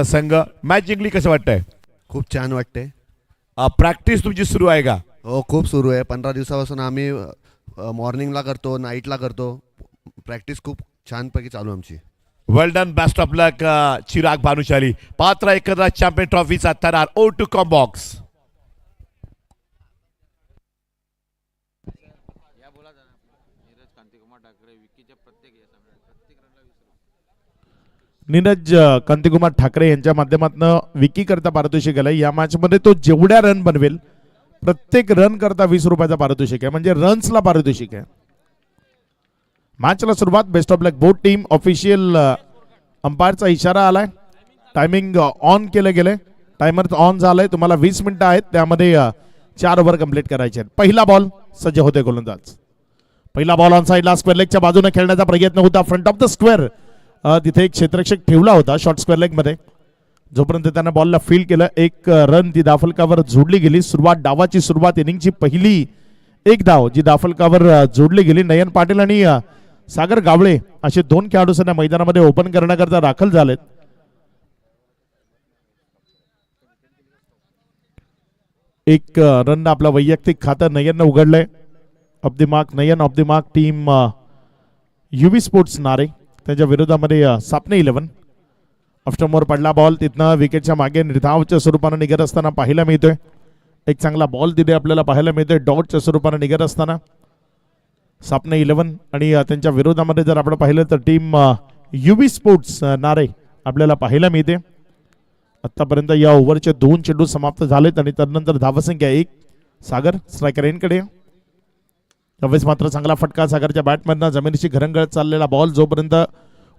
संघ मॅच जिंकली कसं वाटतंय? खूप छान वाटते. प्रॅक्टिस तुमची सुरू आहे का? हो, खूप सुरू आहे. 15 दिवसापासून आम्ही मॉर्निंगला करतो, नाईटला करतो. प्रॅक्टिस खूप छानपैकी चालू आमची. Well done, best of luck Chirag Bhanushali. पात्र एकदा चॅम्पियन ट्रॉफीचा थरार ओ to com box. Neeraj Kantikumar Thackeray यांच्या माध्यमातून विकी करता पारितोषिक आलंय. या मॅच मध्ये तो जेवढ्या रन बनवेल प्रत्येक रन करता 20 रुपयाचा पारितोषिक आहे, म्हणजे रन्सला पारितोषिक आहे. मॅचला सुरुवात. Best of luck both team. Official अंपायरचा इशारा आलाय. टायमिंग ऑन केलं गेलंय. टायमर ऑन झालंय. तुम्हाला 20 मिनिटं आहेत, त्यामध्ये 4 ओव्हर कंप्लीट करायचे आहेत. पहिला बॉल सज्ज होते गोलंदाज. पहिला बॉल ऑन साइडला स्क्वेअर लेगच्या बाजूने खेळण्याचा प्रयत्न होता. फ्रंट ऑफ द स्क्वेअर तिथे एक क्षेत्ररक्षक ठेवला होता शॉर्ट स्क्वेअर लेग मध्ये. जोपर्यंत त्यांना बॉलला फील्ड केलं, एक रन ती दाफलकावर जोडली गेली. डावाची सुरुवात इनिंगची पहिली एक धाव जी दाफलकावर जोडली गेली. नयन पाटील आणि सागर गावळे असे 2 खेळाडू सध्या मैदानामध्ये ओपन करण्याकरता दाखल झालेत. एक रन आपला वैयक्तिक खातं नयननं उघडलंय. Off the mark Nayan. Off the mark team Yuvi sports नारे. त्याच्या विरोधामध्ये सापने 11. ऑफ्टमोर पडला बॉल. तिथनं विकेटच्या मागे निर्धावच्या स्वरूपानं निघत असताना पाहायला मिळतोय. एक चांगला बॉल तिथे आपल्याला पाहायला मिळतोय डॉटच्या स्वरूपानं निघत असताना. सापने 11 आणि त्यांच्या विरोधामध्ये जर आपण पाहिलं तर टीम युवी स्पोर्ट्स नारे आपल्याला पाहायला मिळते. आतापर्यंत या ओव्हरचे 2 चेंडू समाप्त झालेत आणि त्यानंतर धावसंख्या 1. सागर स्ट्रायकर एनकडे. त्यावेळेस मात्र चांगला फटका सागरच्या बॅटमधनं जमिनीची घरंगळत चाललेला बॉल जोपर्यंत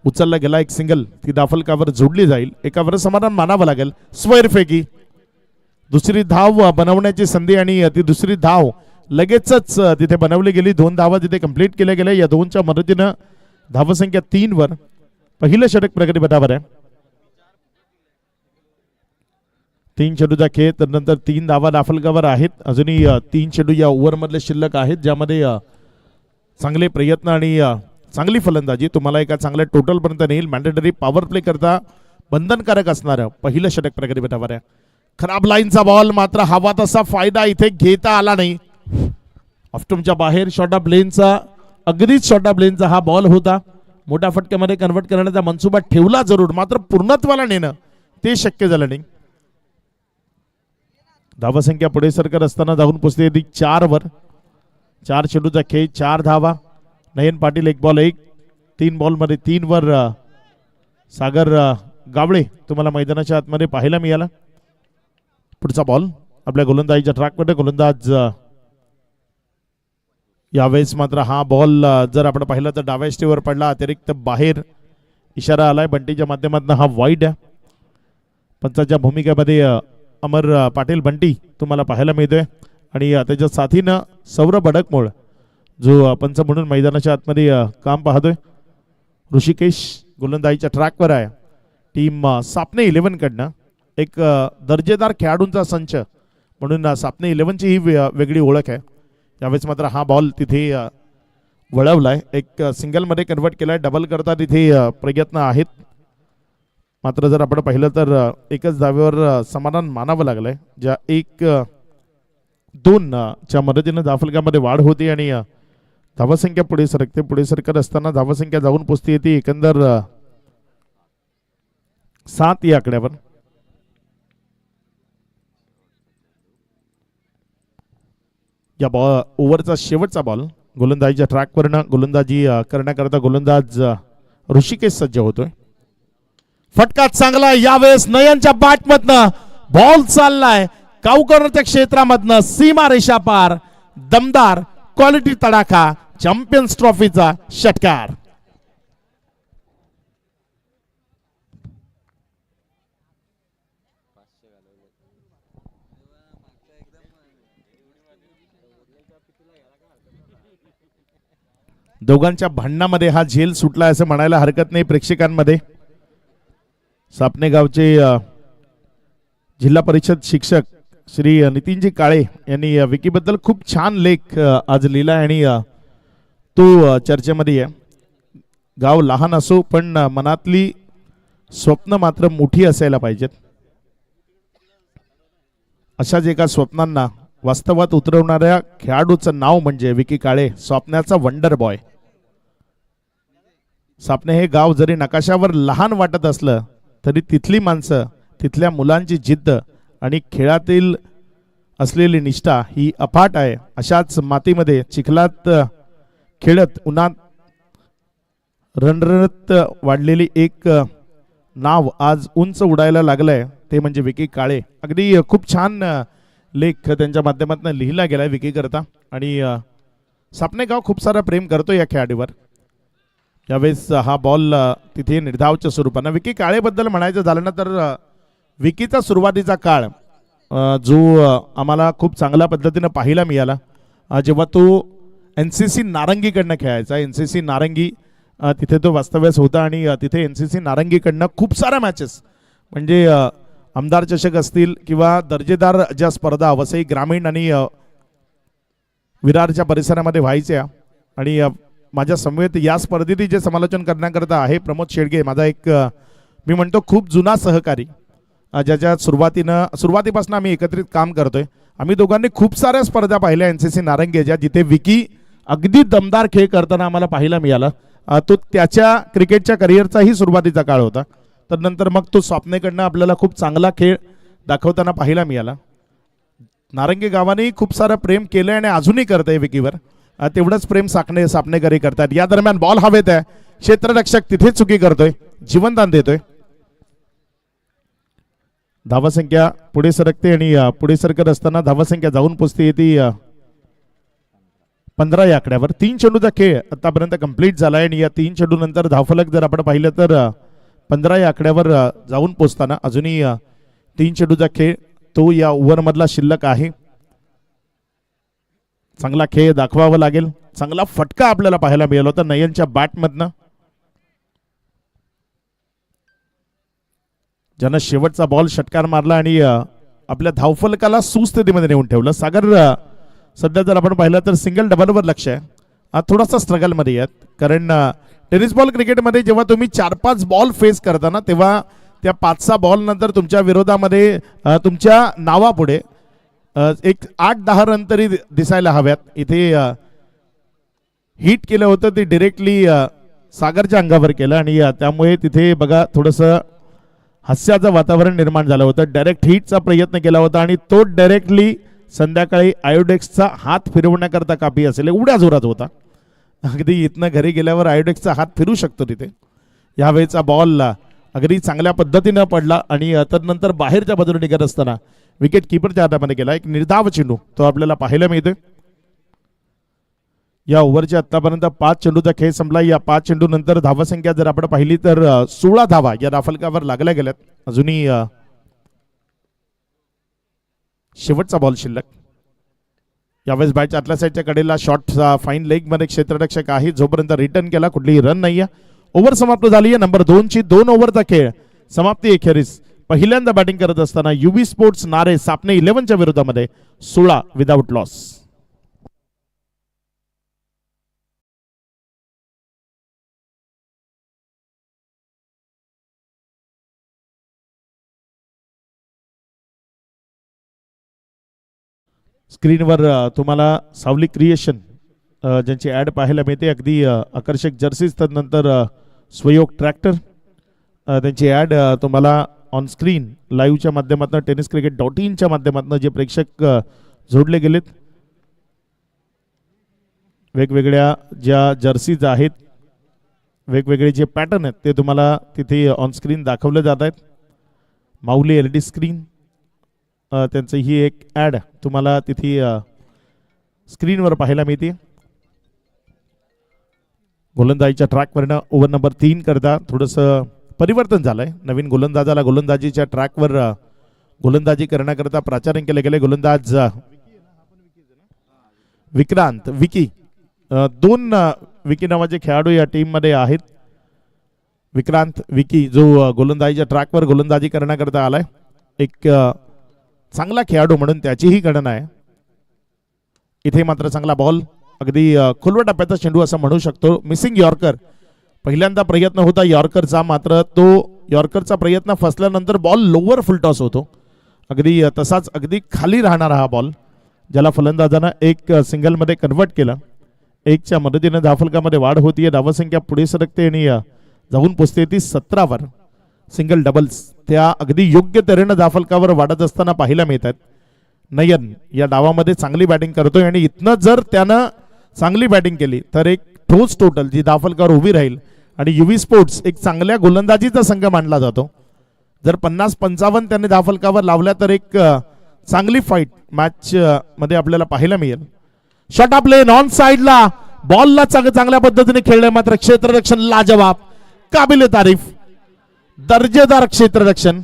उचलला गेला एक सिंगल ती दाफलकावर जोडली जाईल. एकावर समाधान मानावं लागेल. स्क्वेअर फेकी. दुसरी धाव बनवण्याची संधी आणि ती दुसरी धाव लगेचच तिथे बनवली गेली. 2 धावा तिथे कंप्लीट केल्या गेल्या. या 2च्या मदतीनं धावसंख्या 3 वर पहिलं षटक प्रगतीपथावर आहे. 3 चेंडूचा खेळ. त्यानंतर 3 धावा दाफलकावर आहेत. अजूनही 3 चेंडू या ओव्हर मधले शिल्लक आहेत, ज्यामध्ये चांगले प्रयत्न आणि चांगली फलंदाजी तुम्हाला एका चांगल्या टोटल पर्यंत नेईल. मॅन्डेटरी पॉवर प्ले करता बंधनकारक असणारं पहिलं षटक प्रगतीपथावर आहे. खराब लाईनचा बॉल, मात्र हवा तसा फायदा इथे घेता आला नाही. ऑफ्टमच्या बाहेर शॉर्ट ऑफ लेनचा, अगदीच शॉर्ट ऑफ लेनचा हा बॉल होता. मोठ्या फटक्यामध्ये कन्वर्ट करण्याचा मनसुबा ठेवला जरूर, मात्र पूर्णत्वाला नेणं ते शक्य झालं नाही. धावसंख्या पुढे सरकत असताना धावून पोचते 4 वर. 4 चेंडूचा खेळ, 4 धावा. नयन पाटील 1 बॉल 1. 3 बॉलमध्ये 3 वर सागर गावळे तुम्हाला मैदानाच्या आतमध्ये पाहायला मिळाला. पुढचा बॉल आपल्या गोलंदाजीच्या ट्रॅकमध्ये. गोलंदाज यावेळेस मात्र हा बॉल जर आपण पाहिलं तर डाव्या स्टेवर पडला. अतिरिक्त बाहेर इशारा आलाय बंटीच्या माध्यमातून. हा वाईड आहे. पंचाच्या भूमिकेमध्ये अमर पाटील बंटी तुम्हाला पाहायला मिळतोय आणि त्याच्या साथीनं सौरभ अडकमोळ जो पंच म्हणून मैदानाच्या आतमध्ये काम पाहतोय. ऋषिकेश गोलंदाजीच्या ट्रॅकवर आहे. टीम सापने 11 कडनं एक दर्जेदार खेळाडूंचा संच म्हणून सापने 11ची ही वेगळी ओळख आहे. यावेळेस मात्र हा बॉल तिथे वळवलाय. एक सिंगलमध्ये कन्वर्ट केलाय. डबल करता तिथे प्रयत्न आहेत, मात्र जर आपण पाहिलं तर एकच धावेवर समाधान मानावं लागलंय. ज्या 1-2 च्या मदतीनं दाफलकामध्ये वाढ होती आणि धावसंख्या पुढे सरकते. पुढे सरकत असताना धावसंख्या जाऊन पोचते येते एकंदर 7 या आकड्यावर. या ओव्हरचा शेवटचा बॉल गोलंदाजीच्या ट्रॅकवरनं गोलंदाजी करण्याकरता गोलंदाज ऋषिकेश सज्ज होतोय. फटका चांगला यावेळेस नयनच्या बॅटमधनं बॉल चाललाय काऊकॉर्नरच्या क्षेत्रामधनं सीमा रेषा पार. दमदार क्वालिटी तडाखा. चॅम्पियन्स ट्रॉफीचा षटकार. दोघांच्या भांडणामध्ये हा झेल सुटला असं म्हणायला हरकत नाही प्रेक्षकांमध्ये. सापने गावचे जिल्हा परिषद शिक्षक श्री नितीनजी काळे यांनी विकीबद्दल खूप छान लेख आज लिहिला आणि तो चर्चेमध्ये आहे. गाव लहान असो पण मनातली स्वप्न मात्र मोठी असायला पाहिजेत. अशाच एका स्वप्नांना वास्तवात उतरवणाऱ्या खेळाडूचं नाव म्हणजे विकी काळे, स्वप्नाचा वंडर बॉय. सापणे हे गाव जरी नकाशावर लहान वाटत असलं तरी तिथली माणसं, तिथल्या मुलांची जिद्द आणि खेळातील असलेली निष्ठा ही अफाट आहे. अशाच मातीमध्ये चिखलात खेळत उन्हात रणरणत वाढलेली एक नाव आज उंच उडायला लागलंय, ते म्हणजे विकी काळे. अगदी खूप छान लेख त्यांच्या माध्यमातून लिहिला गेलाय विकी करता. आणि सापणे गाव खूप सारा प्रेम करतो या खेळाडूवर. यावेळेस हा बॉल तिथे निर्धावच्या स्वरूपानं. विकी काळेबद्दल म्हणायचं झालं ना तर विकीचा सुरुवातीचा काळ जो आम्हाला खूप चांगल्या पद्धतीनं पाहायला मिळाला जेव्हा तो NCC नारंगीकडनं खेळायचा. NCC नारंगी तिथे तो वास्तव्यास होता आणि तिथे NCC नारंगीकडनं खूप साऱ्या मॅचेस म्हणजे आमदार चषक असतील किंवा दर्जेदार ज्या स्पर्धा वसई ग्रामीण आणि विरारच्या परिसरामध्ये व्हायच्या. आणि माझ्या समवेत या स्पर्धेत जे समालोचन करण्याकरता आहे प्रमोद शेडगे, माझा एक मी म्हणतो खूप जुना सहकारी, ज्याच्या सुरुवातीपासून आम्ही एकत्रित काम करतोय. आम्ही दोघांनी खूप साऱ्या स्पर्धा पाहिल्या NCC नारंगीच्या, जिथे विकी अगदी दमदार खेळ करताना आम्हाला पाहायला मिळाला. तो त्याच्या क्रिकेटच्या करिअरचाही सुरुवातीचा काळ होता. तर नंतर मग तो स्वप्नेकडनं आपल्याला खूप चांगला खेळ दाखवताना पाहायला मिळाला. नारंगी गावाने खूप सारं प्रेम केलंय आणि अजूनही करतंय विकीवर. तेवढंच प्रेम सापणेकरी करतात. या दरम्यान बॉल हवेत आहे, क्षेत्ररक्षक तिथे चुकी करतोय, जीवनदान देतोय. धावसंख्या पुढे सरकते आणि पुढे सरकत असताना धावसंख्या जाऊन पोचते येते 15 या आकड्यावर. 3 चेंडूचा खेळ आतापर्यंत कंप्लीट झालाय आणि या 3 चेंडू नंतर धावफलक जर आपण पाहिलं तर 15 या आकड्यावर जाऊन पोचताना अजूनही 3 चेंडूचा खेळ तो या ओव्हरमधला शिल्लक आहे. चांगला खेळ दाखवावा लागेल. चांगला फटका आपल्याला पाहायला मिळाला होता नयनच्या बॅटमधनं, ज्यानं शेवटचा बॉल षटकार मारला आणि आपल्या धावफलकाला सुस्थितीमध्ये नेऊन ठेवलं. सागर सध्या जर आपण पाहिलं तर सिंगल डबलवर लक्ष आहे. थोडासा स्ट्रगलमध्ये आहेत, कारण टेनिस बॉल क्रिकेटमध्ये जेव्हा तुम्ही 4-5 बॉल फेस करता ना, तेव्हा त्या 5-6 बॉल नंतर तुमच्या विरोधामध्ये तुमच्या नावापुढे एक 8-10 रन तरी दिसायला हव्यात. इथे हिट केलं होतं ते डिरेक्टली सागरच्या अंगावर केलं आणि त्यामुळे तिथे बघा थोडंसं हास्याचं वातावरण निर्माण झालं होतं. डायरेक्ट हिटचा प्रयत्न केला होता आणि तो डायरेक्टली संध्याकाळी आयोडेक्सचा हात फिरवण्याकरता कापी असेल एवढ्या जोरात होता. अगदी इथनं घरी गेल्यावर आयोडेक्सचा हात फिरू शकतो तिथे. यावेळेचा बॉल अगदी चांगल्या पद्धतीनं पडला आणि तदनंतर बाहेरच्या बाजूने निघत असताना विकेट किपरच्या हातामध्ये गेला. एक निर्धाव चेंडू तो आपल्याला पाहायला मिळतोय. या ओव्हरच्या आतापर्यंत 5 चेंडूचा खेळ संपला. या 5 चेंडू नंतर धावसंख्या जर आपण पाहिली तर 16 धावा या धावफलकावर लागल्या गेल्यात. अजूनही शेवटचा बॉल शिल्लक. यावेळेस बॅटच्या आतल्या साईडच्या कडेला शॉट फाईन लेग मध्ये क्षेत्ररक्षक आहे, जोपर्यंत रिटर्न केला कुठलीही रन नाहीये. ओव्हर समाप्त झाली आहे नंबर 2ची. 2 ओव्हरचा खेळ समाप्ती अखेरीस पहिल्यांदा बॅटिंग करत असताना युबी स्पोर्ट्स नारे सापणे 11च्या विरोधामध्ये 16 विदाउट लॉस. स्क्रीनवर तुम्हाला सावली क्रिएशन ज्यांची ॲड पाहायला मिळते. अगदी आकर्षक जर्सीज, तदनंतर स्वयोग ट्रॅक्टर, त्यांची ॲड तुम्हाला ऑन स्क्रीन लाईव्हच्या माध्यमातून tenniscricket.in माध्यमातून जे प्रेक्षक जोडले गेलेत. वेगवेगळ्या ज्या जर्सीज आहेत, वेगवेगळे जे पॅटर्न आहेत ते तुम्हाला तिथे ऑन स्क्रीन दाखवले जात आहेत. माऊली LED स्क्रीन, त्यांचं ही एक ॲड तुम्हाला तिथे स्क्रीनवर पाहायला मिळते. गोलंदाजीच्या ट्रॅकवरनं ओव्हर नंबर 3 करता थोडंसं परिवर्तन झालंय. नवीन गोलंदाजाला गोलंदाजीच्या ट्रॅकवर गोलंदाजी करण्याकरता प्राचारण केले गेले. गोलंदाज विक्रांत विकी, 2 विकी नावाचे खेळाडू या टीम मध्ये आहेत. विक्रांत विकी जो गोलंदाजीच्या ट्रॅकवर गोलंदाजी करण्याकरता आलाय, एक चांगला खेळाडू म्हणून त्याचीही गणना आहे. इथे मात्र चांगला बॉल, अगदी खुलवा टप्प्याचा चेंडू असं म्हणू शकतो. मिसिंग यॉर्कर, पहिल्यांदा प्रयत्न होता यॉर्करचा, मात्र तो यॉर्करचा प्रयत्न फसल्यानंतर बॉल लोअर फुलटॉस होतो. अगदी तसाच अगदी खाली राहणारा हा बॉल ज्याला फलंदाजानं एक सिंगलमध्ये कन्वर्ट केलं. एकच्या मदतीने धावफलकामध्ये वाढ होतीये. धावसंख्या पुढे सरकते आणि जाऊन पोचते ती 17वर. सिंगल डबल्स त्या अगदी योग्य तऱ्हेनं धावफलकावर वाढत असताना पाहायला मिळतात. नयन या डावामध्ये चांगली बॅटिंग करतोय आणि इथनं जर त्यानं चांगली बॅटिंग केली तर एक ठोस टोटल जी धावफलकावर उभी राहील आणि युवी स्पोर्ट्स एक चांगल्या गोलंदाजीचा संघ मानला जातो. जर 50-55 त्याने धावफलकावर लावल्या तर एक चांगली फाईट मॅच मध्ये आपल्याला पाहायला मिळेल. शॉट ऑफ लेन ऑन साइडला बॉलला चांगल्या पद्धतीने खेळले, मात्र क्षेत्ररक्षण लाजवाब, काबिल तारीफ, दर्जेदार क्षेत्ररक्षण.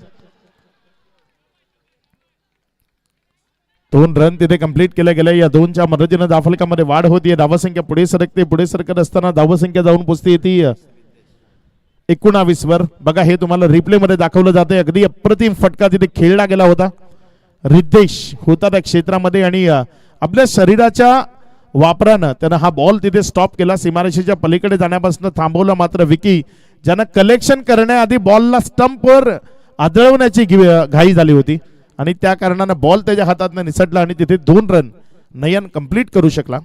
2 रन तिथे कंप्लीट केले गेले. या 2च्या मदतीने धावफलकामध्ये वाढ होतीये. धावसंख्या पुढे सरकते. पुढे सरकत असताना धावसंख्या जाऊन पोचते ती 19 वर. बघा हे तुम्हाला रिप्ले मध्ये दाखवलं जाते. अगदी अप्रतिम फटका तिथे खेळला गेला होता. रिद्देश होता त्या क्षेत्रामध्ये आणि आपल्या शरीराच्या वापरानं त्यानं हा बॉल तिथे स्टॉप केला. सीमारेषेच्या पलीकडे जाण्यापासून थांबवलं. मात्र विकी ज्यानं कलेक्शन करण्याआधी बॉलला स्टंपवर आदळवण्याची घाई झाली होती आणि त्या कारणानं बॉल त्याच्या हातातनं निसटला आणि तिथे 2 रन नयन कंप्लीट करू शकला.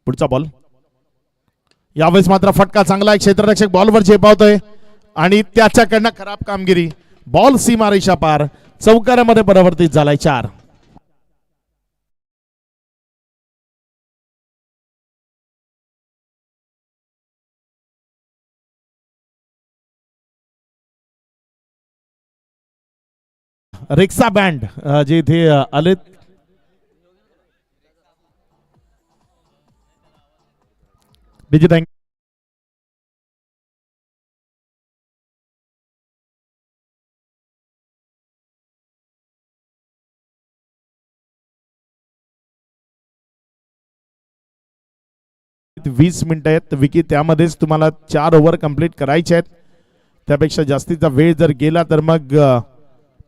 पुढचा बॉल यावेळेस मात्र फटका चांगला आहे. क्षेत्ररक्षक बॉलवर झेपावतोय आणि त्याच्याकडनं खराब कामगिरी. बॉल सीमारेषा पार, चौकारामध्ये परावर्तित झालाय. 4. रिक्षा बँड जे इथे आलेत. Busy thank. वीस मिनिटं आहेत विकी, त्यामध्येच तुम्हाला 4 ओव्हर कंप्लीट करायचे आहेत. त्यापेक्षा जास्तीचा वेळ जर गेला तर मग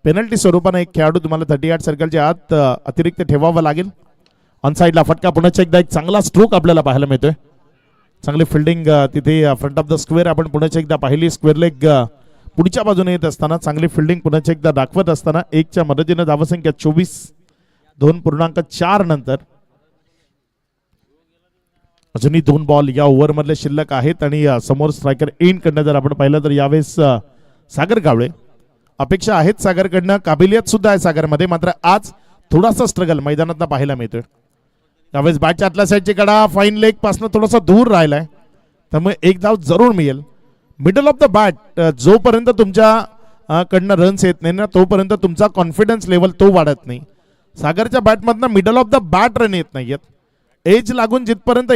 पेनल्टी स्वरूपाने एक खेळाडू तुम्हाला 38 सर्कलच्या आत अतिरिक्त ठेवावा लागेल. ऑन साइडला फटका पुन्हा एकदा एक चांगला स्ट्रोक आपल्याला पाहायला मिळतोय. चांगली फिल्डिंग तिथे फ्रंट ऑफ द स्क्वेअर आपण पुन्हा एकदा पाहिली. स्क्वेअर लेग पुढच्या बाजूने येत असताना चांगली फिल्डिंग पुन्हा एकदा दाखवत असताना 1च्या मदतीने धावसंख्या 24, 2.4 नंतर अजूनही 2 बॉल या ओव्हर मधले शिल्लक आहेत आणि समोर स्ट्रायकर इन कडनं जर आपण पाहिलं तर यावेळेस सागर कावळे. अपेक्षा आहेत सागरकडनं, काबिलियत सुद्धा आहे सागरमध्ये, मात्र आज थोडासा स्ट्रगल मैदानात पाहायला मिळतोय. त्यावेळेस बॅटच्या आतल्या साईडची कडा फाईन लेग पासून थोडासा दूर राहिलाय, त्यामुळे एक धाव जरूर मिळेल. मिडल ऑफ द बॅट जोपर्यंत तुमच्या कडनं रन्स येत नाही ना तोपर्यंत तुमचा कॉन्फिडन्स लेवल तो वाढत नाही. सागरच्या बॅटमधनं middle of the bat run येत नाहीयेत. एज लागून जिथपर्यंत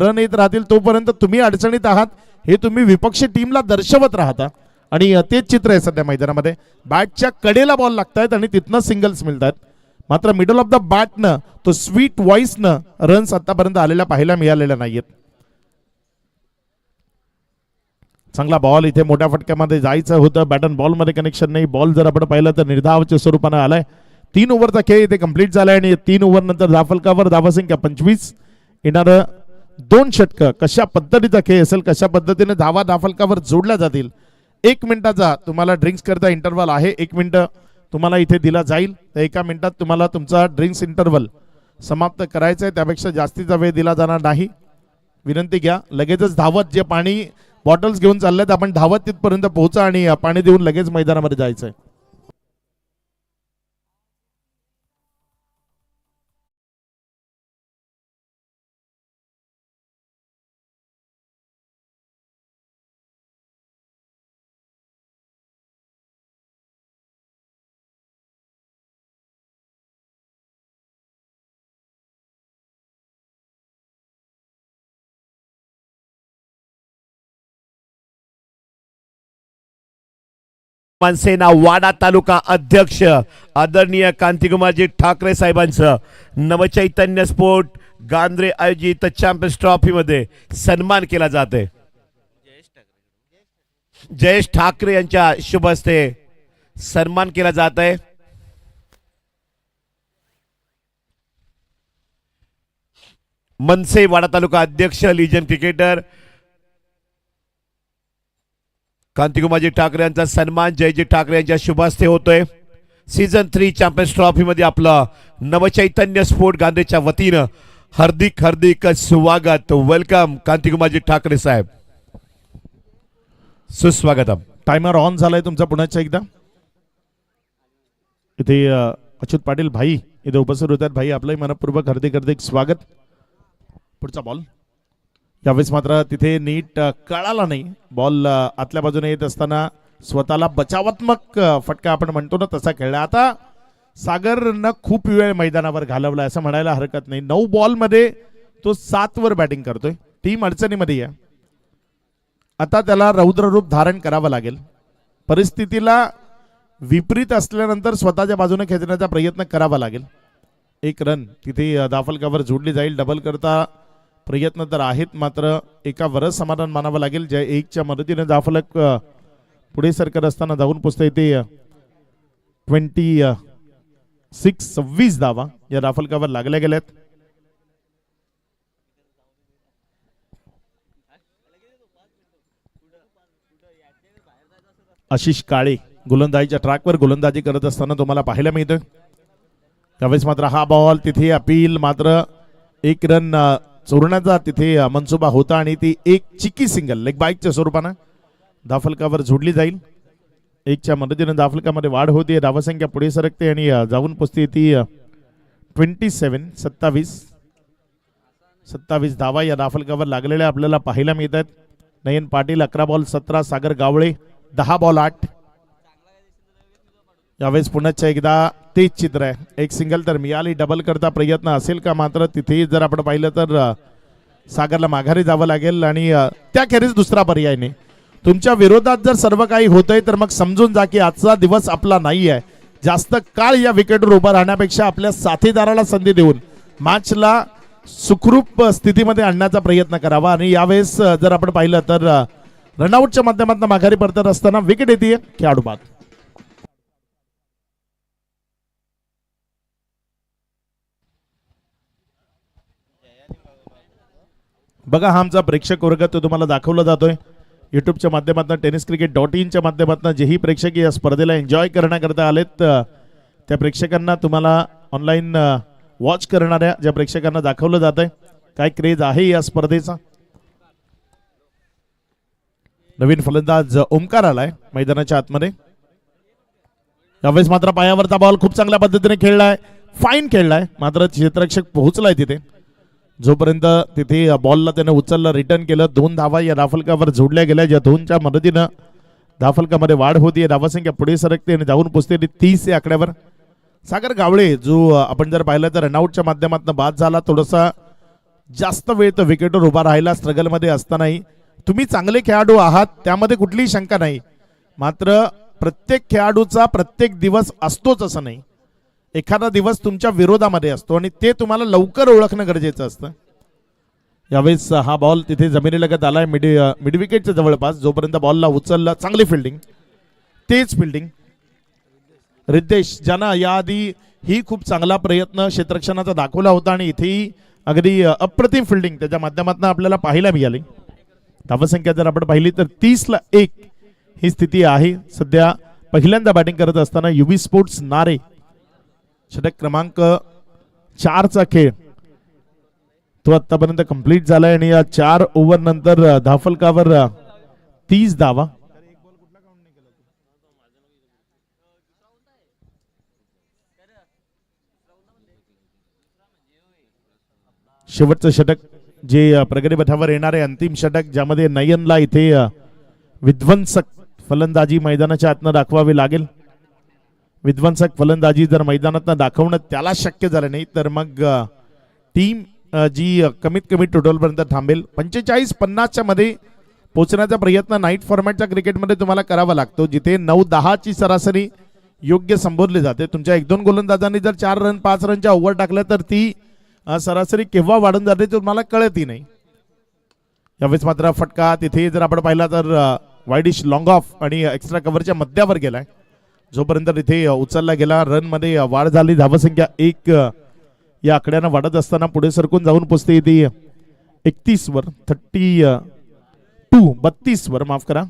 रन येत राहतील तोपर्यंत तुम्ही अडचणीत आहात हे तुम्ही विपक्षी टीमला दर्शवत राहता आणि तेच चित्र आहे सध्या मैदानामध्ये. बॅटच्या कडेला बॉल लागतायत आणि तिथनं सिंगल्स मिळतात, मात्र मिडल ऑफ द बॅटनं तो स्वीट व्हॉइसनं रन्स आतापर्यंत आलेल्या पाहायला मिळालेल्या नाहीयेत. चांगला बॉल इथे मोठ्या फटक्यामध्ये जायचं होतं, बॅट अँड बॉल मध्ये कनेक्शन नाही. बॉल जर आपण पाहिलं तर निर्धावाच्या स्वरूपानं आलाय. 3 ओव्हरचा खेळ इथे कंप्लीट झालाय आणि 3 ओव्हर नंतर धावफलकावर धावसंख्या 25. येणार 2 षटकं कशा पद्धतीचा खेळ असेल, कशा पद्धतीने धावा धावफलकावर जोडल्या जातील. 1 मिनिटाचा तुम्हाला ड्रिंक्स करता इंटरव्हल आहे. 1 मिनिट तुम्हाला इथे दिला जाईल. तर 1 मिनिटात तुम्हाला तुमचा ड्रिंक्स इंटरव्हल समाप्त करायचा आहे, त्यापेक्षा जास्तीचा वेळ दिला जाणार नाही. विनंती घ्या, लगेचच धावत जे पाणी बॉटल्स घेऊन चाललेत आपण धावत तिथपर्यंत पोहोचा आणि पाणी देऊन लगेच मैदानामध्ये जायचंय. मनसेना वाडा तालुका अध्यक्ष आदरणीय कांतिकुमारजी ठाकरे साहेबांचं नवचैतन्य स्पोर्ट गांद्रे आयोजित चॅम्पियन्स ट्रॉफी मध्ये सन्मान केला जाते. जयेश ठाकरे यांच्या शुभ हस्ते सन्मान केला जात आहे. मनसे वाडा तालुका अध्यक्ष लीजन क्रिकेटर कांतिकुमारजी ठाकरे यांचा सन्मान जयजी ठाकरे यांच्या शुभास्ते होतोय. सीझन 3 चॅम्पियन्स ट्रॉफीमध्ये आपलं नवचैतन्य स्पोर्ट गांधीच्या वतीनं हार्दिक हार्दिक स्वागत. वेलकम कांतिकुमारजी ठाकरे साहेब, सुस्वागतम. टायमर ऑन झालाय तुमचा पुन्हा एकदा. इथे अच्युत पाटील भाई इथे उपस्थित होतात. भाई आपलंही मनपूर्वक हार्दिक हार्दिक स्वागत. पुढचा बॉल यावेळेस मात्र तिथे नीट कळाला नाही. बॉल आतल्या बाजूने येत असताना स्वतःला बचावात्मक फटका आपण म्हणतो ना तसा खेळला. आता सागरनं खूप वेळ मैदानावर घालवला असं म्हणायला हरकत नाही. 9 बॉलमध्ये तो 7 वर बॅटिंग करतोय. टीम अडचणीमध्ये आहे. आता त्याला रौद्ररूप धारण करावं लागेल. परिस्थितीला विपरीत असल्यानंतर स्वतःच्या बाजूने खेचण्याचा प्रयत्न करावा लागेल. 1 रन तिथे दाफलकावर जोडली जाईल. डबल करता प्रयत्न तर आहेत, मात्र एका वरच समाधान मानावं लागेल. ज्या 1च्या मदतीने दाफलक पुढे सरकत असताना धावून पोचता येते. 26 धावा या दाफलकावर लागल्या गेल्यात. आशिष काळे गोलंदाजीच्या ट्रॅकवर गोलंदाजी करत असताना तुम्हाला पाहायला मिळतं. त्यावेळेस मात्र हा बॉल तिथे अपील, मात्र 1 रन चोरण्याचा तिथे मनसुबा होता आणि ती एक चिकी सिंगल लेग बाईकच्या स्वरूपानं दाफलकावर जोडली जाईल. 1च्या मदतीने दाफलकामध्ये वाढ होते. धावसंख्या पुढे सरकते आणि जाऊन पोचते ती 27 धावा या दाफलकावर लागलेल्या आपल्याला पाहायला मिळतात. नयन पाटील 11 बॉल 17, सागर गावळे 10 बॉल 8. यावेळेस पुन्हा एकदा तेच चित्र आहे. 1 सिंगल तर मिळाली. डबल करता प्रयत्न असेल का, मात्र तिथे जर आपण पाहिलं तर सागरला माघारी जावं लागेल आणि त्याखेरीज दुसरा पर्याय नाही. तुमच्या विरोधात जर सर्व काही होतंय तर मग समजून जा की आजचा दिवस आपला नाही आहे. जास्त काळ या विकेटवर उभा राहण्यापेक्षा आपल्या साथीदाराला संधी देऊन मॅचला सुखरूप स्थितीमध्ये आणण्याचा प्रयत्न करावा. आणि यावेळेस जर आपण पाहिलं तर रनआउटच्या माध्यमातून माघारी परतत असताना विकेट येते खेळाडू बाद. बघा हा आमचा प्रेक्षक वर्ग तो तुम्हाला दाखवला जातोय युट्यूबच्या माध्यमातून. tenniscricket.in माध्यमातून जेही प्रेक्षक या स्पर्धेला एन्जॉय करण्याकरता आलेत त्या प्रेक्षकांना तुम्हाला ऑनलाईन वॉच करणाऱ्या ज्या प्रेक्षकांना दाखवलं जात आहे काय क्रेज आहे या स्पर्धेचा. नवीन फलंदाज ओमकार आलाय मैदानाच्या आतमध्ये. यावेळेस मात्र पायावरचा बॉल खूप चांगल्या पद्धतीने खेळलाय, फाईन खेळलाय, मात्र क्षेत्ररक्षक पोहोचलाय तिथे. जोपर्यंत तिथे बॉलला त्याने उचललं, रिटर्न केलं. 2 धावा या दाफलकावर जोडल्या गेल्या, ज्या 2च्या मदतीनं दाफलकामध्ये वाढ होती. धावसंख्या पुढे सरकते आणि जाऊन पोचते 30 या आकड्यावर. सागर गावळे जो आपण जर पाहिलं तर रनआउटच्या माध्यमातून बाद झाला. थोडासा जास्त वेळ तो विकेटवर उभा राहिला स्ट्रगलमध्ये असतानाही. तुम्ही चांगले खेळाडू आहात त्यामध्ये कुठलीही शंका नाही, मात्र प्रत्येक खेळाडूचा प्रत्येक दिवस असतोच असं नाही. एखादा दिवस तुमच्या विरोधामध्ये असतो आणि ते तुम्हाला लवकर ओळखणं गरजेचं असतं. यावेळेस हा बॉल तिथे जमिनीलगत आलाय मिड विकेटच्या जवळपास. जोपर्यंत बॉलला उचलला, चांगली फिल्डिंग, तेच फिल्डिंग. रिद्देश ज्यानं याआधी ही खूप चांगला प्रयत्न क्षेत्ररक्षणाचा दाखवला होता आणि इथेही अगदी अप्रतिम फिल्डिंग त्याच्या माध्यमातून आपल्याला पाहायला मिळाली. धावसंख्या जर आपण पाहिली तर 30-1 ही स्थिती आहे सध्या. पहिल्यांदा बॅटिंग करत असताना युबी स्पोर्ट्स नारे. षटक क्रमांक 4चा खेळ तो आतापर्यंत कंप्लीट झालाय आणि या 4 ओव्हर नंतर धाफलकावर 30 धावा. शेवटचं षटक जे प्रगती पथावर येणारे अंतिम षटक, ज्यामध्ये नयनला इथे विध्वंसक फलंदाजी मैदानाच्या आतनं दाखवावी लागेल. विध्वंसक फलंदाजी जर मैदानातनं दाखवणं त्याला शक्य झालं नाही तर मग टीम जी कमीत कमी टोटलपर्यंत थांबेल. 45-50च्या मध्ये पोहोचण्याचा प्रयत्न नाईट फॉर्मॅटच्या क्रिकेटमध्ये तुम्हाला करावा लागतो, जिथे 9-10ची सरासरी योग्य संबोधली जाते. तुमच्या 1-2 गोलंदाजांनी जर 4 रन 5 रनच्या ओव्हर टाकल्या तर ती सरासरी केव्हा वाढून जाते तुम्हाला कळतही नाही. यावेळेस मात्र फटका तिथे जर आपण पाहिला तर वाईडिश लॉंग ऑफ आणि एक्स्ट्रा कव्हरच्या मध्यावर गेलाय. जोपर्यंत तिथे उचलला गेला, रन मध्ये वाढ झाली. धावसंख्या 1 या आकड्यानं वाढत असताना पुढे सरकून जाऊन पोचते ती 31 वर 32 वर, माफ करा.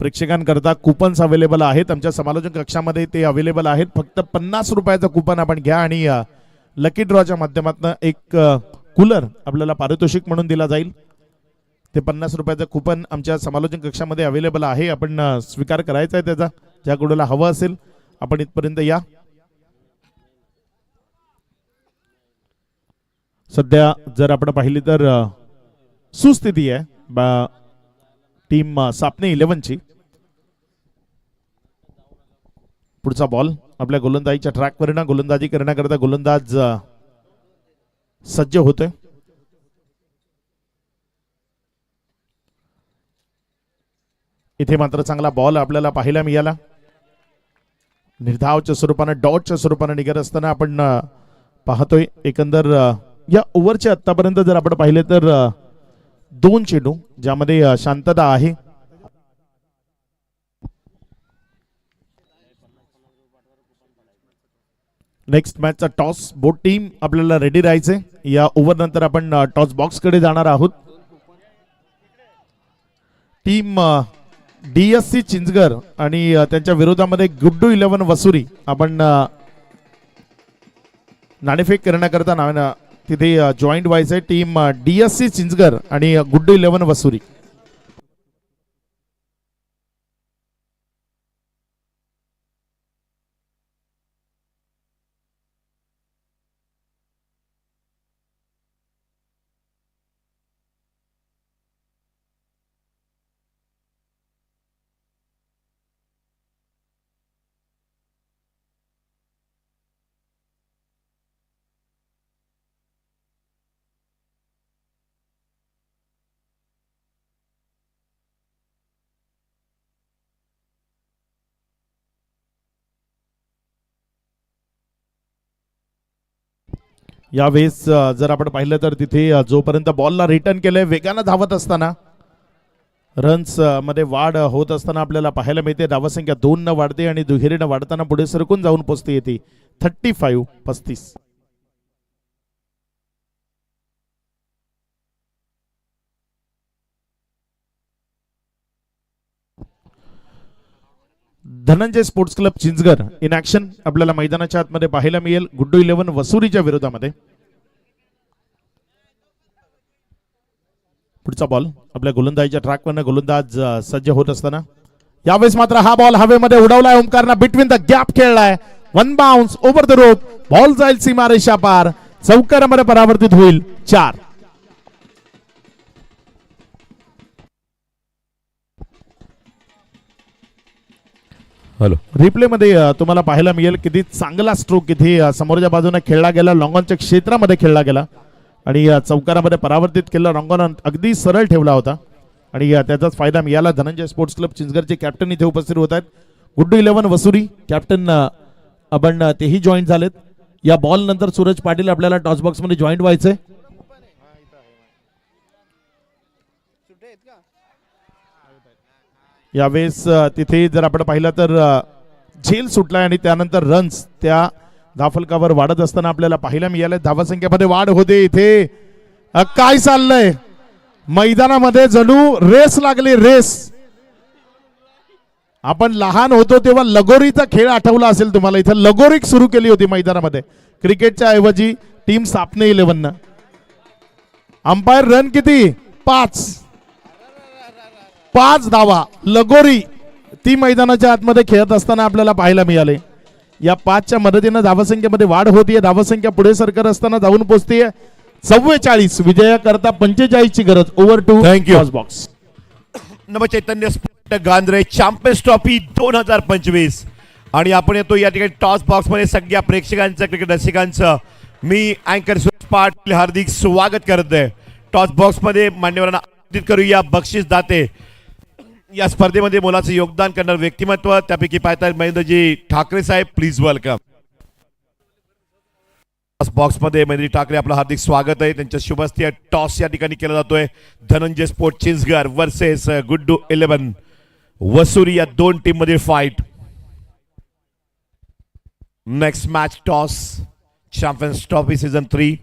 प्रेक्षकांकरता कूपन्स अवेलेबल आहेत आमच्या समालोचन कक्षामध्ये, ते अवेलेबल आहेत. फक्त 50 रुपयाचं कूपन आपण घ्या आणि लकी ड्रॉच्या माध्यमातून एक कूलर आपल्याला पारितोषिक म्हणून दिला जाईल. ते 50 रुपयाचं कूपन आमच्या समालोचन कक्षामध्ये अवेलेबल आहे. आपण स्वीकार करायचा आहे त्याचा. ज्या कोणाला हवं असेल आपण इथपर्यंत या. सध्या जर आपण पाहिली तर सुस्थिती आहे टीम सापने 11ची. पुढचा बॉल आपल्या गोलंदाजीच्या ट्रॅकवर ना गोलंदाजी करण्याकरता गोलंदाज सज्ज होतोय. इथे मात्र चांगला बॉल आपल्याला पाहायला मिळाला. निर्धावच्या स्वरूपाने डॉटच्या स्वरूपाने निघत असताना आपण पाहतोय. एकंदर या ओव्हरचे आतापर्यंत जर आपण पाहिले तर 2 चेंडू ज्यामध्ये शांतता आहे. नेक्स्ट मॅचचा टॉस बोथ टीम आपल्याला रेडी राहायचे. या ओव्हर नंतर आपण टॉस बॉक्स कडे जाणार आहोत. टीम DSC चिंचगर आणि त्यांच्या विरोधामध्ये गुड्डू 11 वसुरी आपण नाणेफेक करण्याकरता तिथे जॉईंट व्हायचंय. टीम DSC चिंचगर आणि गुड्डू 11 वसुरी. यावेळेस जर आपण पाहिलं तर तिथे जोपर्यंत बॉलला रिटर्न केलंय वेगानं धावत असताना रन्स मध्ये वाढ होत असताना आपल्याला पाहायला मिळते. धावसंख्या 2 न वाढते आणि दुहेरीनं वाढताना पुढे सरकून जाऊन पोहोचते येते 35-35. Dhananjay sports club Chinchgar in action आपल्याला मैदानाच्या आतमध्ये पाहायला मिळेल गुड्डू 11 वसुरीच्या विरोधामध्ये. पुढचा बॉल आपल्या गोलंदाजीच्या ट्रॅकवर गोलंदाज सज्ज होत असताना यावेळेस मात्र हा बॉल हवेमध्ये उडवलाय. ओमकारनं बिटवीन द गॅप खेळलाय. 1 bounce over the rope. Ball जाईल सीमारेषा पार. चौकारामध्ये परावर्तित होईल 4. हॅलो. रिप्ले मध्ये तुम्हाला पाहायला मिळेल किती चांगला स्ट्रोक इथे समोरच्या बाजूने खेळला गेला. लॉंगॉनच्या क्षेत्रामध्ये खेळला गेला आणि चौकारामध्ये परावर्तित केला. लॉंगॉन अगदी सरळ ठेवला होता आणि त्याचाच फायदा मिळाला. धनंजय स्पोर्ट्स क्लब चिंचगरचे कॅप्टन इथे उपस्थित होत आहेत. गुड्डू 11 वसुरी कॅप्टन आपण तेही जॉईन झालेत. या बॉल नंतर सूरज पाटील आपल्याला टॉस बॉक्स मध्ये जॉईन व्हायचंय. यावेळेस तिथे जर आपण पाहिलं तर झेल सुटलाय आणि त्यानंतर रन्स त्या धाफलकावर वाढत असताना आपल्याला पाहायला मिळाले. धावसंख्येमध्ये वाढ होते. इथे काय चाललंय मैदानामध्ये जणू रेस लागली. रेस आपण लहान होतो तेव्हा लगोरीचा खेळ आठवला असेल तुम्हाला. इथे लगोरी सुरू केली होती मैदानामध्ये क्रिकेटच्या ऐवजी टीम सापने 11. अंपायर रन किती 5 धावा लगोरी ती मैदानाच्या आतमध्ये खेळत असताना आपल्याला पाहायला मिळाले. या 5च्या मदतीने धावसंख्येमध्ये वाढ होतीये. धावसंख्या पुढे सरकत असताना जाऊन पोहोचतीये 44. विजयाकरता 45 ची गरज. Over to toss box. Navchaitanya sport Gandre champions trophy 2025 आणि आपण येतो या ठिकाणी टॉस बॉक्स मध्ये सगळ्या प्रेक्षकांचं क्रिकेट रसिकांचं मी अँकर सुरेश पाटील हार्दिक स्वागत करतोय. टॉस बॉक्स मध्ये मान्यवरांना आमंत्रित करूया. बक्षीस दाते या स्पर्धेमध्ये मोलाचं योगदान करणार व्यक्तिमत्व त्यापैकी पाहता महेंद्रजी ठाकरे साहेब प्लीज वेलकम. टॉस बॉक्स मध्ये महेंद्रजी ठाकरे आपलं हार्दिक स्वागत आहे. त्यांच्या शुभस्ती टॉस या ठिकाणी केला जातोय. धनंजय स्पोर्ट चिंचगर वर्सेस गुड्डू 11 वसुरी या 2 टीम मध्ये fight. Next match toss champions trophy season 3.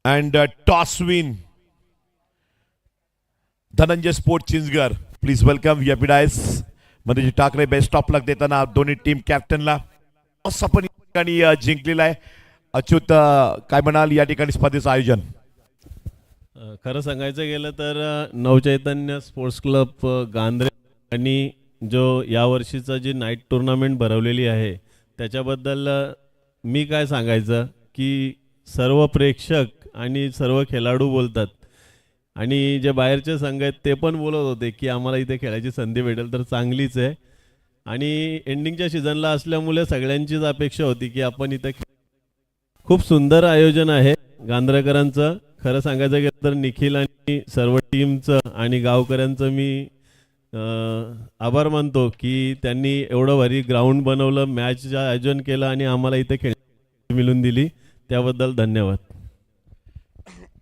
and toss win Dhananjay sport Chinchgad. Please welcome VIP dais मध्ये ठाकरे बेस्ट ऑफ लक देताना दोन्ही टीम कॅप्टनला असं पण या ठिकाणी जिंकलेला आहे. अच्युत काय म्हणाल या ठिकाणी स्पर्धेचं आयोजन? खरं सांगायचं गेलं तर नवचैतन्य स्पोर्ट्स क्लब गांद्रे आणि जो यावर्षीचं जी नाईट टुर्नामेंट भरवलेली आहे त्याच्याबद्दल मी काय सांगायचं की सर्व प्रेक्षक आणि सर्व खेळाडू बोलतात आणि जे बाहेरचे संघ आहेत ते पण बोलत होते की आम्हाला इथे खेळायची संधी भेटेल तर चांगलीच आहे. आणि एंडिंगच्या सीझनला असल्यामुळे सगळ्यांचीच अपेक्षा होती की आपण इथे खूप सुंदर आयोजन आहे गांधरेकरांचं. खरं सांगायचं गेलं तर निखिल आणि सर्व टीमचं आणि गावकऱ्यांचं मी आभार मानतो की त्यांनी एवढं भारी ग्राउंड बनवलं, मॅचचं आयोजन केलं आणि आम्हाला इथे खेळ मिळून दिली, त्याबद्दल धन्यवाद.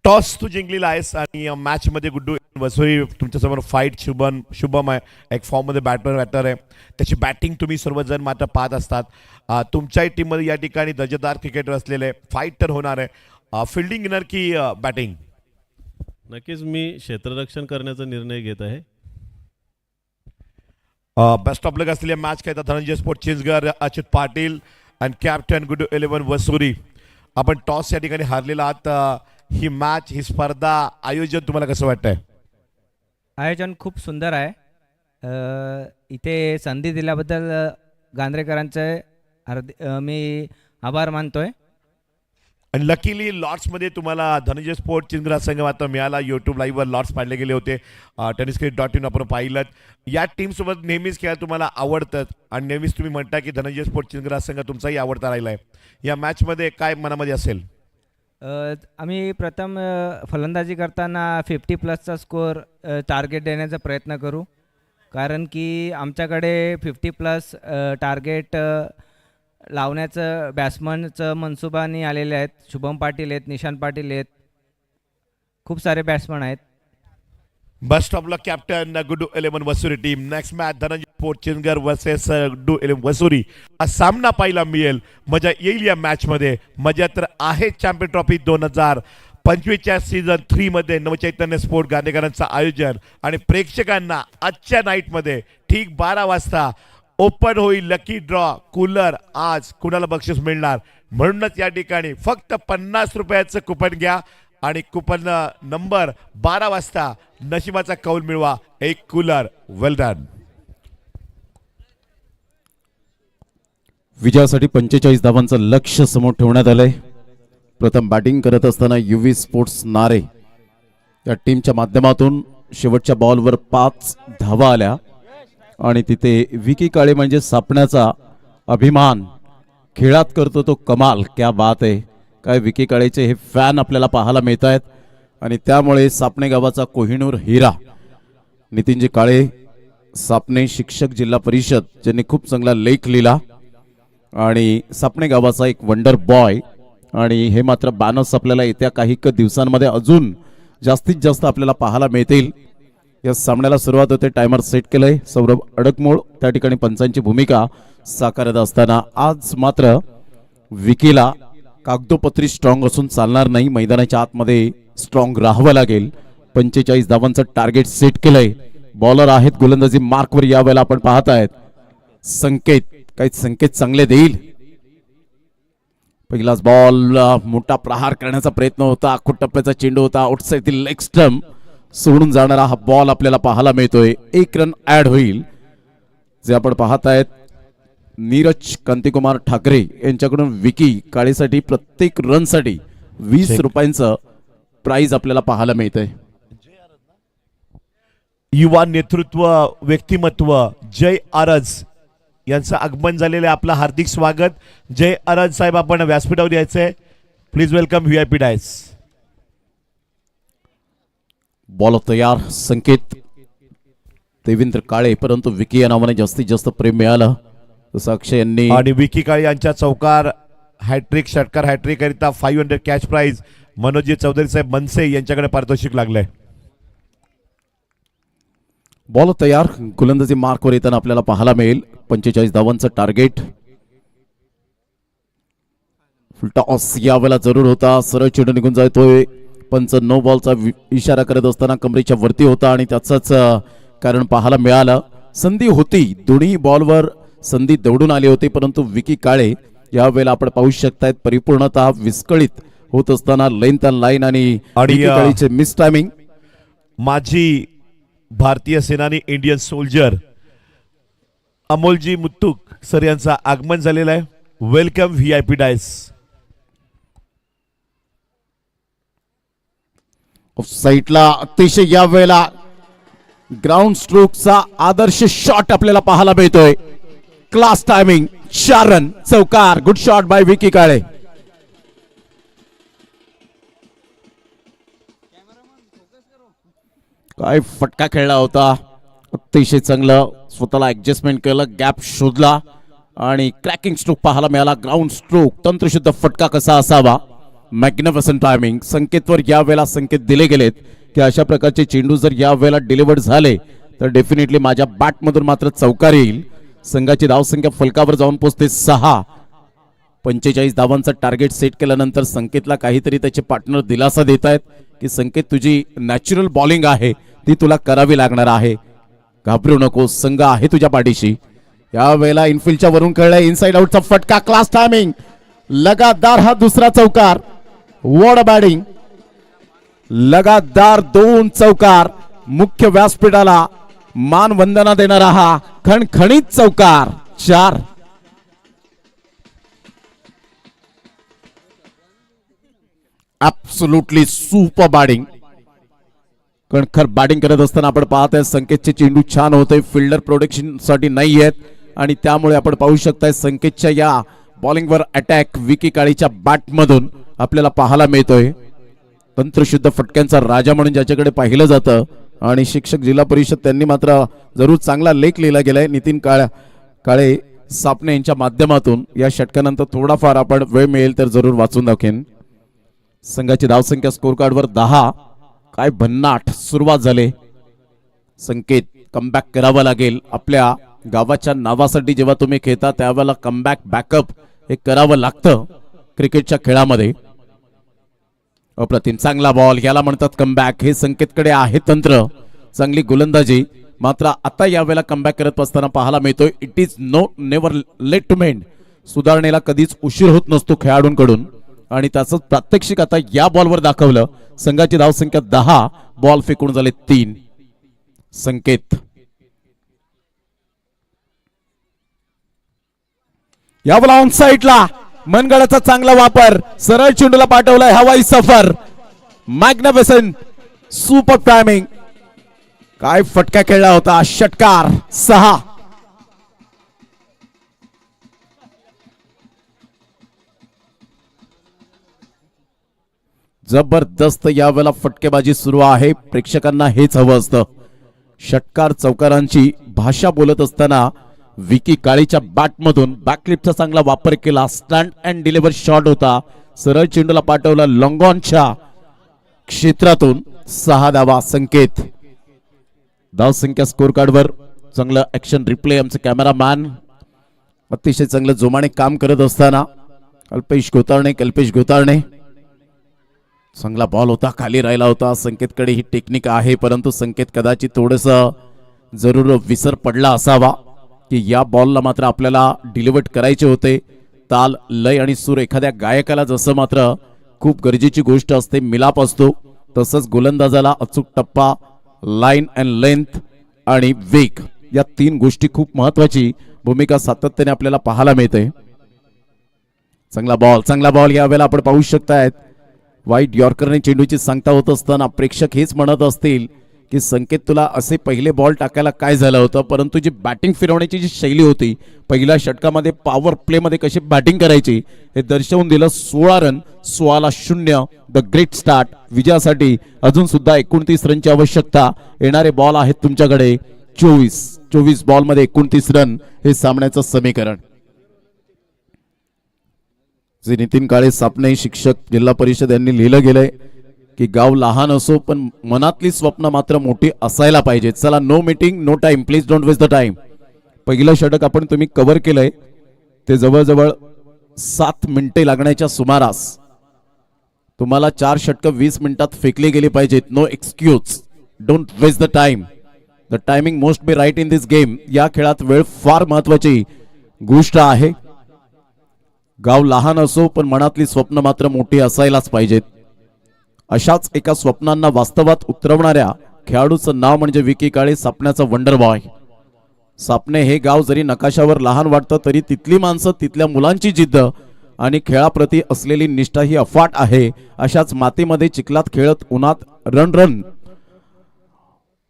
टॉस तू जिंकलेला आहेस आणि मॅच मध्ये गुड्डू वसुरी तुमच्यासमोर फाईट शुभम आहे, एक फॉर्ममध्ये बॅटर आहे, त्याची बॅटिंग तुम्ही सर्वजण मात्र पाहत असतात. तुमच्याही टीममध्ये या ठिकाणी दर्जेदार क्रिकेटर असलेले फाईट तर होणार आहे. फिल्डिंग घेणार की बॅटिंग? नक्कीच मी क्षेत्ररक्षण करण्याचा निर्णय घेत आहे. बेस्ट ऑफ लक असलेल्या मॅच खेळतात धनंजय स्पोर्ट चिंचगड, अच्युत पाटील आणि कॅप्टन गुड्डू 11 वसुरी. आपण टॉस या ठिकाणी हारलेला आहात. ही मॅच, ही स्पर्धा, आयोजन तुम्हाला कसं वाटतंय? आयोजन खूप सुंदर आहे. इथे संधी दिल्याबद्दल गांधरेकरांचे मी आभार मानतोय. आणि लकीली लॉर्ड्समध्ये तुम्हाला धनंजय स्पोर्ट चिंचगड संघ मात्र मिळाला. यूट्यूब लाईव्हवर लॉर्ड्स पाडले गेले होते. tenniscricket.in आपण पाहिलं. या टीमसोबत नेहमीच खेळायला तुम्हाला आवडतं आणि नेहमीच तुम्ही म्हणता की धनंजय स्पोर्ट चिंचगड संघ तुमचाही आवडता राहिला आहे. या मॅचमध्ये काय मनामध्ये असेल? आम्ही प्रथम फलंदाजी करताना 50+ स्कोअर टार्गेट देण्याचा प्रयत्न करू, कारण की आमच्याकडे 50+ टार्गेट लावण्याचं बॅट्समनचं मनसुबानी आलेले आहेत. शुभम पाटील आहेत, निशांत पाटील आहेत, खूप सारे बॅट्समन आहेत. Best of luck captain Guddu 11 Vasuri team. Next match Dhananjay sport Chinchgad versus Guddu 11 Vasuri. हा सामना पाहायला मिळेल, मजा येईल या मॅचमध्ये. मजा तर आहे. चॅम्पियन ट्रॉफी 2025च्या सीझन 3 मध्ये नवचैतन्य स्पोर्ट गांधीकरांचं आयोजन आणि प्रेक्षकांना आजच्या नाईटमध्ये ठीक 12 वाजता ओपन होईल लकी ड्रॉ कूलर. आज कुणाला बक्षीस मिळणार, म्हणूनच या ठिकाणी फक्त 50 रुपयाचं कुपन घ्या आणि कुपन नंबर 12 वाजता नशिबाचा कौल मिळवा, एक कूलर. वेल डन. विजयासाठी 45 धावांचं लक्ष्य समोर ठेवण्यात आलंय. प्रथम बॅटिंग करत असताना युवी स्पोर्ट्स नारे या टीमच्या माध्यमातून शेवटच्या बॉलवर 5 धावा आल्या आणि तिथे विकी काळे म्हणजे सापण्याचा अभिमान खेळात करतो तो कमाल. क्या बात आहे. काय विकी काळेचे हे फॅन आपल्याला पाहायला मिळत आहेत आणि त्यामुळे सापणे गावाचा कोहिनूर हिरा नितीनजी काळे, सापणे शिक्षक जिल्हा परिषद, ज्यांनी खूप चांगला लेख लिहिला आणि सापणे गावाचा एक वंडर बॉय. आणि हे मात्र बॅनर्स आपल्याला येत्या काही दिवसांमध्ये अजून जास्तीत जास्त आपल्याला पाहायला मिळतील. या सामन्याला सुरुवात होते. टायमर सेट केलंय. सौरभ अडकमोळ त्या ठिकाणी पंचांची भूमिका साकारत असताना आज मात्र विकीला कागदोपत्री स्ट्रॉंग असून चालणार नाही, मैदानाच्या आतमध्ये स्ट्रॉंग राहावं लागेल. 45 धावांचं टार्गेट सेट केलंय. बॉलर आहेत गोलंदाजी मार्कवर यावेळेला आपण पाहत आहेत. संकेत, काही संकेत चांगले देईल. पहिलाच बॉल, मोठा प्रहार करण्याचा प्रयत्न होता. आखूट टप्प्याचा चेंडू होता. आउटसाइडतील लेग स्टंप सोडून जाणारा हा बॉल आपल्याला पाहायला मिळतोय. 1 रन ऍड होईल. जे आपण पाहत आहेत नीरज कांतिकुमार ठाकरे यांच्याकडून विकी काळेसाठी प्रत्येक रनसाठी 20 रुपयांचं प्राइज आपल्याला पाहायला मिळतंय. युवा नेतृत्व व्यक्तिमत्व जय आरज यांचं आगमन झालेलं आहे. आपलं हार्दिक स्वागत. जय आरज साहेब, आपण व्यासपीठावर यायचंय. Please welcome VIP dais. Ball तयार. संकेत, देवेंद्र काळे, परंतु विकी या नावाने जास्तीत जास्त प्रेम मिळालं. तसं अक्षय यांनी आणि विकी काळे यांच्या चौकार हॅट्रिक, षटकार हॅट्रिक करिता 500 कॅश प्राइज मनोजी चौधरी साहेब मनसे यांच्याकडे पारितोषिक लागलंय. बॉल तयार. गोलंदाजी मार्कवर येताना आपल्याला पाहायला मिळेल. 45 धावांचं टार्गेट. टॉस यावेळेला जरूर होता, सरळ चेंडू निघून जातोय. पंच नो बॉलचा इशारा करत असताना कमरेच्या वरती होता आणि त्याचंच कारण पाहायला मिळालं. संधी होती, दोन्ही बॉलवर संधी दौडून आली होती, परंतु विकी काळे यावेळेला आपण पाहू शकतायत परिपूर्णतः विस्कळीत होत असताना लेंथ अँड लाईन आणि विकी काळेचे मिस टायमिंग. माजी भारतीय सेनानी Indian soldier Amolji Muttuk sir यांचं आगमन झालेलं आहे. Welcome VIP dais. साईटला अतिशय यावेळेला ग्राउंड स्ट्रोकचा आदर्श शॉट आपल्याला पाहायला मिळतोय. क्लास टायमिंग, 4 रन, चौकार. गुड शॉट बाय विकी काळे. काय फटका खेळला होता, अतिशय चांगलं स्वतःला ऍडजस्टमेंट केलं, गॅप शोधला आणि क्रॅकिंग स्ट्रोक पाहायला मिळाला. ग्राउंड स्ट्रोक, तंत्रशुद्ध फटका कसा असावा. Magnificent timing. संकेतवर यावेळेला संकेत दिले गेलेत की अशा प्रकारचे चेंडू जर यावेळेला डिलिव्हर्ड झाले तर डेफिनेटली माझ्या बॅटमधून मात्र चौकार येईल. संघाची धावसंख्या फलकावर जाऊन पोहोचते 6. 45 धावांचा टार्गेट सेट केल्यानंतर संकेतला काहीतरी त्याचे पार्टनर दिलासा देत आहेत की संकेत, तुझी नॅचरल बॉलिंग आहे ती तुला करावी लागणार आहे, घाबरू नको, संघ आहे तुझ्या पाठीशी. यावेळेला इनफिल्डच्या वरून खेळलाय, इनसाइड आउटचा फटका. क्लास टायमिंग, लगातार हा दुसरा चौकार. वॉड बॅटिंग, लगातार 2 चौकार. मुख्य व्यासपीठाला मानवंदना देणारा हा खणखणीत चौकार. 4. Absolutely super batting. कणखर बॅटिंग करत असताना आपण पाहत आहे संकेतचे चेंडू छान होते, फिल्डर प्रोटेक्शन साठी नाही आहेत आणि त्यामुळे आपण पाहू शकताय संकेतच्या या बॉलिंगवर अटॅक विकी काळीच्या बॅटमधून आपल्याला पाहायला मिळतोय. तंत्रशुद्ध फटक्यांचा राजा म्हणून ज्याच्याकडे पाहिलं जातं आणि शिक्षक जिल्हा परिषद त्यांनी मात्र जरूर चांगला लेख लिहिला गेलाय. नितीन काळे सापणे यांच्या माध्यमातून या षटकानंतर थोडाफार आपण वेळ मिळेल तर जरूर वाचून दाखवेन. संघाची धावसंख्या स्कोर कार्डवर 10. काय भन्नाट सुरुवात झाली. संकेत कमबॅक करावा लागेल. आपल्या गावाच्या नावासाठी जेव्हा तुम्ही खेळता त्यावेळेला कमबॅक बॅकअप हे करावं लागतं क्रिकेटच्या खेळामध्ये. अप्रतिम चांगला बॉल, याला म्हणतात कमबॅक. हे संकेतकडे आहे तंत्र, चांगली गोलंदाजी. मात्र आता यावेळेला कमबॅक करत असताना पाहायला मिळतोय it is never late to mend. सुधारणेला कधीच उशीर होत नसतो खेळाडूंकडून आणि त्याचं प्रात्यक्षिक आता या बॉलवर दाखवलं. संघाची धावसंख्या 10, बॉल फेकून झाले 3. संकेत यावेळेला ऑन साईडला मनगडाचा चांगला वापर, सरळ चेंडूला पाठवलाय, हवाई सफर. Magnificent super timing. काय फटका खेळला होता, षटकार. 6. जबरदस्त यावेळेला फटकेबाजी सुरू आहे. प्रेक्षकांना हेच हवं असतं. षटकार चौकारांची भाषा बोलत असताना विकी काळीच्या बॅटमधून बॅकलिपचा चांगला वापर केला. स्टँड अँड डिलिव्हर शॉट होता, सरळ चेंडूला पाठवला लॉंगॉनच्या क्षेत्रातून. 6 धावा. संकेत धावसंख्या स्कोर कार्डवर चांगलं ऍक्शन रिप्ले. आमचे कॅमेरामॅन अतिशय चांगलं जोमाने काम करत असताना कल्पेश गोतारणे चांगला बॉल होता, खाली राहिला होता. संकेतकडे ही टेक्निक आहे, परंतु संकेत कदाचित थोडस जरूर विसर पडला असावा की या बॉलला मात्र आपल्याला डिलिव्हर्ड करायचे होते. ताल, लय आणि सूर एखाद्या गायकाला जसं मात्र खूप गरजेची गोष्ट असते, मिलाप असतो, तसंच गोलंदाजाला अचूक टप्पा, लाईन अँड लेंथ आणि वेग या 3 गोष्टी खूप महत्वाची भूमिका सातत्याने आपल्याला पाहायला मिळते. चांगला बॉल यावेळेला आपण पाहू शकतायत. वाईट यॉर्करने चेंडूची सांगता होत असताना प्रेक्षक हेच म्हणत असतील की संकेत तुला असे पहिले बॉल टाकायला काय झालं होतं, परंतु जी बॅटिंग फिरवण्याची जी शैली होती पहिल्या षटकामध्ये पॉवर प्ले मध्ये कशी बॅटिंग करायची हे दर्शवून दिलं. 16 रन, 16-0 द ग्रेट स्टार्ट. विजयासाठी अजून सुद्धा 29 रनची आवश्यकता. येणारे बॉल आहेत तुमच्याकडे 24 बॉल मध्ये 29 रन हे सामन्याचं समीकरण. जे नितीन काळे सापणे शिक्षक जिल्हा परिषद यांनी लिहिलं गेलंय की गाव लहान असो पण मनातली स्वप्न मात्र मोठी असायला पाहिजे. चला, no meeting no time, please don't waste the time. पहिलं षटक आपण तुम्ही कव्हर केलंय ते जवळजवळ 7 मिनिटे लागण्याच्या सुमारास तुम्हाला 4 षटकं 20 मिनिटात फेकली गेली पाहिजेत. No excuse, don't waste the time. The timing most be right in this game. या खेळात वेळ फार महत्वाची गोष्ट आहे. गाव लहान असो पण मनातली स्वप्न मात्र मोठी असायलाच पाहिजेत. अशाच एका स्वप्नांना वास्तवात उतरवणाऱ्या खेळाडूचं नाव म्हणजे विकी काळे, सापण्याचा वंडर बॉय. सापणे हे गाव जरी नकाशावर लहान वाटतं तरी तिथली माणसं, तिथल्या मुलांची जिद्द आणि खेळाप्रती असलेली निष्ठा ही अफाट आहे. अशाच मातीमध्ये चिखलात खेळत उन्हात रण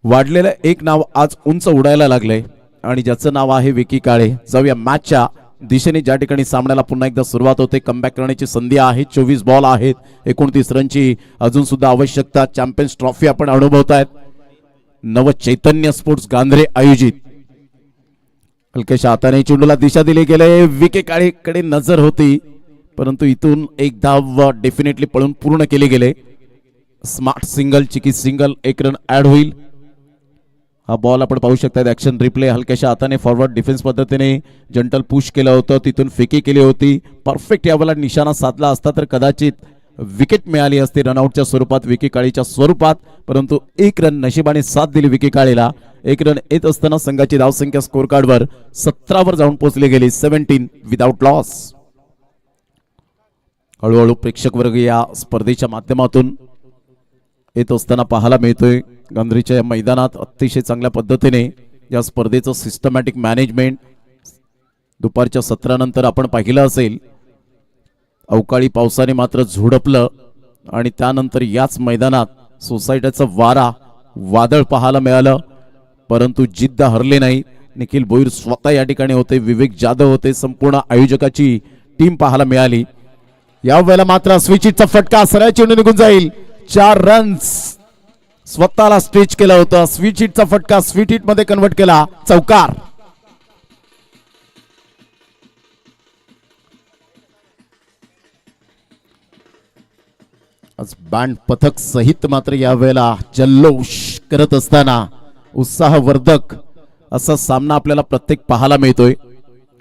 वाढलेलं एक नाव आज उंच उडायला लागलंय आणि ज्याचं नाव आहे विकी काळे. जाऊया मॅचच्या दिशेने. ज्या ठिकाणी सामन्याला पुन्हा एकदा सुरुवात होते. कमबॅक करण्याची संधी आहे. 24 बॉल आहेत, 29 रनची अजून सुद्धा आवश्यकता. चॅम्पियन्स ट्रॉफी आपण अनुभवतायत. नव चैतन्य स्पोर्ट्स गांधरे आयोजित. हलक्याशा हाताने चेंडूला दिशा दिली गेले. विकी काळेकडे नजर होती परंतु इथून एक धाव डेफिनेटली पळून पूर्ण केले गेले. स्मार्ट सिंगल, चिकी सिंगल, 1 रन ऍड होईल. हा बॉल आपण पाहू शकता. Action replay. हलक्याशा हाताने फॉरवर्ड डिफेन्स पद्धतीने जंटल पुश केलं होतं, तिथून फेकी केली होती. परफेक्ट यावेळेला निशाणा साधला असता तर कदाचित विकेट मिळाली असती रनआउटच्या स्वरूपात, विकी काळेच्या स्वरूपात. परंतु 1 रन नशिबाने साथ दिली विकी काळेला. 1 रन येत असताना संघाची धावसंख्या स्कोर कार्डवर 17 वर जाऊन पोहोचली गेली. 17 विदाउट लॉस. हळूहळू प्रेक्षक वर्ग या स्पर्धेच्या माध्यमातून येत असताना पाहायला मिळतोय. गांधरीच्या या मैदानात अतिशय चांगल्या पद्धतीने या स्पर्धेचं सिस्टमॅटिक मॅनेजमेंट दुपारच्या सत्रानंतर आपण पाहिलं असेल. अवकाळी पावसाने मात्र झोडपलं आणि त्यानंतर याच मैदानात सोसायटीचं वादळ पाहायला मिळालं परंतु जिद्द हरले नाही. निखिल भोईर स्वतः या ठिकाणी होते, विवेक जाधव होते, संपूर्ण आयोजकाची टीम पाहायला मिळाली. यावेळेला मात्र स्विचिटचा फटका, सरळ चेंडू निघून जाईल. 4 रन्स स्वतःला स्ट्रेच केलं होतं. स्वीट हिटचा फटका स्वीट हिट मध्ये कन्वर्ट केला. चौकार. आज बँड पथक सहित मात्र यावेळेला जल्लोष करत असताना उत्साहवर्धक असा सामना आपल्याला प्रत्येक पाहायला मिळतोय.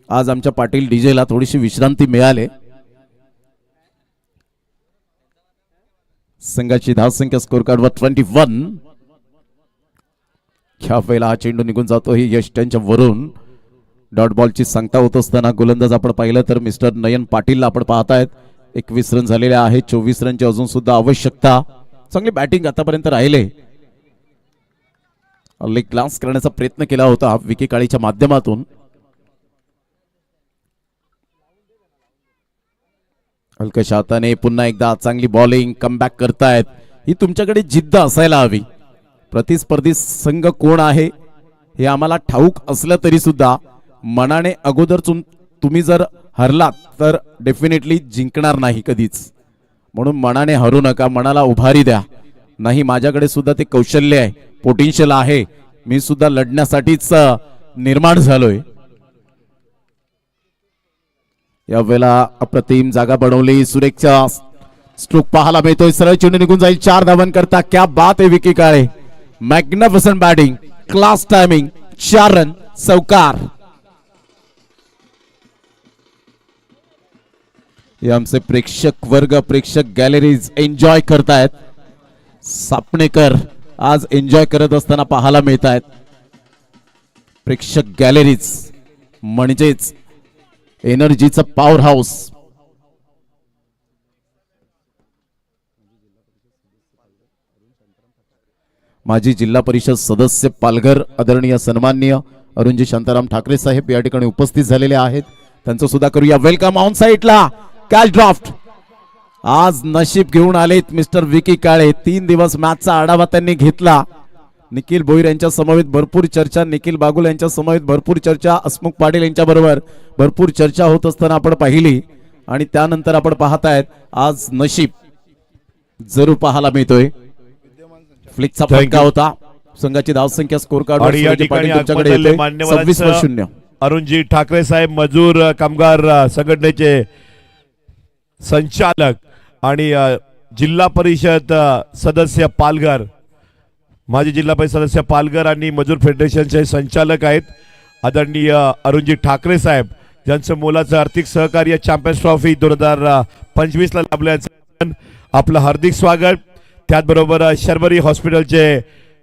आज आमच्या पाटील डीजेला थोडीशी विश्रांती मिळाली. संघाची धावसंख्या स्कोर कार्डवर 21. ह्या वेळेला हा चेंडू निघून जातो. ही यश त्यांच्या वरून डॉट बॉलची सांगता होत असताना गोलंदाज आपण पाहिलं तर मिस्टर नयन पाटीलला आपण पाहतायत. 21 रन झालेले आहेत. 24 रनची अजून सुद्धा आवश्यकता. चांगली बॅटिंग आतापर्यंत राहिले. लेग ग्लान्स करण्याचा प्रयत्न केला होता विकी काळेच्या माध्यमातून. हलक्याशा हाताने पुन्हा एकदा चांगली बॉलिंग. कमबॅक करतायत. ही तुमच्याकडे जिद्द असायला हवी. प्रतिस्पर्धी संघ कोण आहे हे आम्हाला ठाऊक असलं तरी सुद्धा मनाने अगोदर तुम्ही जर हरलात तर डेफिनेटली जिंकणार नाही कधीच. म्हणून मनाने हरू नका, मनाला उभारी द्या. नाही माझ्याकडे सुद्धा ते कौशल्य आहे, पोटेन्शियल आहे, मी सुद्धा लढण्यासाठीच निर्माण झालोय. यावेळेला अप्रतिम जागा बनवली. सुरेखचा स्ट्रोक पाहायला मिळतोय. सरळ चेंडू निघून जाईल. 4 धावन करता. क्या बात आहे Vicky Kale. Magnificent batting, class timing. 4 run, चौकार. हे आमचे प्रेक्षक वर्ग, प्रेक्षक गॅलरीज एन्जॉय करतायत. सापणेकर आज एन्जॉय करत असताना पाहायला मिळत आहेत. प्रेक्षक गॅलरीज म्हणजेच एनर्जीचा पॉवर हाऊस. माजी जिल्हा परिषद सदस्य पालघर आदरणीय सन्माननीय अरुणजी शांताराम ठाकरे साहेब या ठिकाणी उपस्थित झालेले आहेत. त्यांचं सुद्धा करूया वेलकम. ऑन साईडला कॅच ड्राफ्ट. आज नशीब घेऊन आलेत मिस्टर विकी काळे. 3 दिवस मॅचचा आढावा त्यांनी घेतला. निखिल भोईर यांच्या समवेत भरपूर चर्चा, निखिल बागुल यांच्या समवेत भरपूर चर्चा, हसमुख पाटील यांच्या बरोबर भरपूर चर्चा होत असताना आपण पाहिली आणि त्यानंतर आपण पाहतायत आज नशीब जरूर पाहायला मिळतोय. फ्लिकचा फटका होता. संघाची धावसंख्या स्कोर कार्ड आणि या ठिकाणी मान्यवर 26-0. अरुणजी ठाकरे साहेब, मजूर कामगार संघटनेचे संचालक आणि जिल्हा परिषद सदस्य पालघर, माजी जिल्हा परिषद सदस्य पालघर आणि मजूर फेडरेशनचे संचालक आहेत आदरणीय अरुणजी ठाकरे साहेब ज्यांचं मोलाचं आर्थिक सहकार्य चॅम्पियन्स ट्रॉफी 2025 ला लाभल्याचं आपलं हार्दिक स्वागत. त्याचबरोबर शर्वरी हॉस्पिटलचे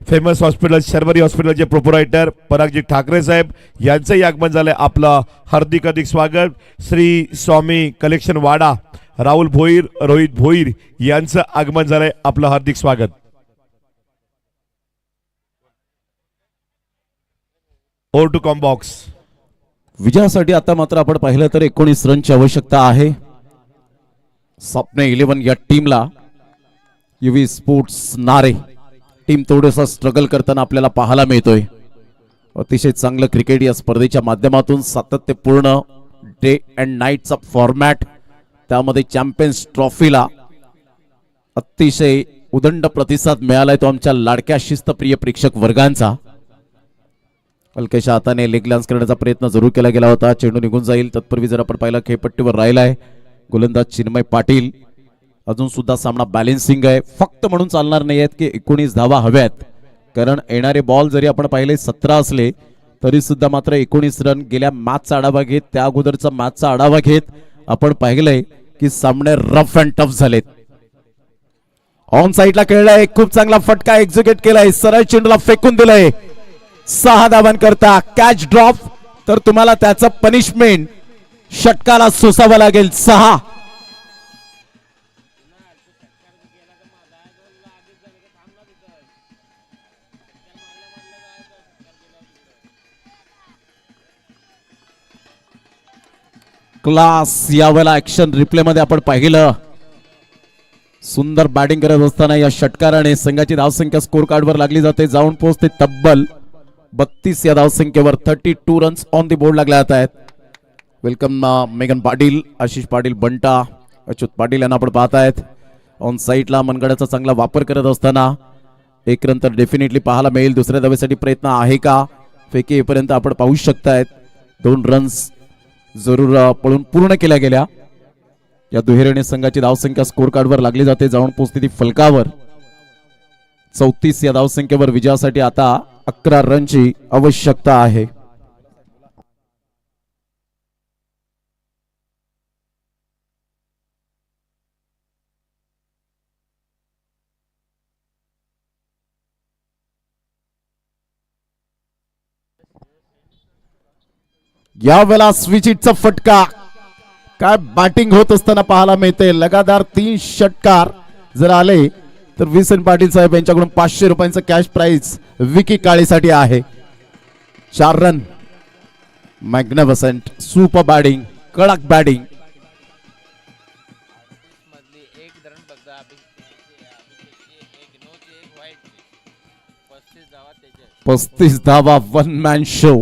फेमस हॉस्पिटल शर्वरी हॉस्पिटलचे प्रोपरायटर परागजी ठाकरे साहेब यांचंही आगमन झालंय. आपलं हार्दिक स्वागत. श्री स्वामी कलेक्शन वाडा राहुल भोईर रोहित भोईर यांचं आगमन झालंय. आपलं हार्दिक स्वागत. ओर टू कॉम्बॉक्स. विजयासाठी आता मात्र आपण पाहिलं तर 19 रनची आवश्यकता आहे. स्वप्न 11 या टीमला युवी स्पोर्ट्स नारे टीम थोडंसं स्ट्रगल करताना आपल्याला पाहायला मिळतोय. अतिशय चांगलं क्रिकेट या स्पर्धेच्या माध्यमातून सातत्यपूर्ण डे अँड नाईटचा फॉर्मॅट, त्यामध्ये चॅम्पियन्स ट्रॉफीला अतिशय उदंड प्रतिसाद मिळालाय तो आमच्या लाडक्या शिस्तप्रिय प्रेक्षक वर्गांचा. हलक्याच्या हाताने लेग लॉन्च करण्याचा प्रयत्न जरूर केला गेला होता. चेंडू निघून जाईल तत्पूर्वी जर आपण पाहिलं खेळपट्टीवर राहिलाय गोलंदाज चिन्मय पाटील. अजून सुद्धा सामना बॅलेन्सिंग आहे. फक्त म्हणून चालणार नाही आहेत की 19 धावा हव्यात, कारण येणारे बॉल जरी आपण पाहिले 17 असले तरी सुद्धा मात्र 19 रन. गेल्या मॅचचा आढावा घेत त्या अगोदरचा मॅचचा आढावा घेत आपण पाहिलंय की सामने रफ अँड टफ झालेत. ऑन साईडला खेळलाय, खूप चांगला फटका एक्झिक्यूट केलाय, सरळ चेंडूला फेकून दिलंय. 6 धावांकरता कॅच ड्रॉप, तर तुम्हाला त्याचं पनिशमेंट षटकाला सोसावं लागेल. 6 क्लास. यावेळेला ऍक्शन रिप्ले मध्ये आपण पाहिलं सुंदर बॅटिंग करत असताना या षटकाराने संघाची धावसंख्या स्कोर कार्डवर लागली जाते. जाऊन पोहोचते तब्बल 32 या धावसंख्येवर. 32 रन्स ऑन दी बोर्ड लागले जात आहेत. वेलकम मेघन पाटील, आशिष पाटील, बंटा, अच्युत पाटील यांना आपण पाहतायत. ऑन साईडला मनगडाचा चांगला वापर करत असताना 1 रन तर डेफिनेटली पाहायला मिळेल. दुसऱ्या धावेसाठी प्रयत्न आहे का? फेकी येईपर्यंत आपण पाहू शकतायत 2 रन्स जरूर पळून पूर्ण केल्या गेल्या. या दुहेरीने संघाची धावसंख्या स्कोर कार्डवर लागली जाते. जाऊन पोहोचते ती फलकावर. 34 या धावसंख्येवर विजयासाठी आता 11 रनची आवश्यकता आहे. यावेळेला स्विच हिटचा फटका. काय बॅटिंग होत असताना पाहायला मिळते. लगातार 3 षटकार जर आले तर विसन पाटील साहेब यांच्याकडून 500 रुपयांचं कॅश प्राइज विकी काळेसाठी आहे. 4 रन. मॅग्निफिसंट, सुपर बॅटिंग, कडक बॅटिंग. 35 धावा. 1 man show,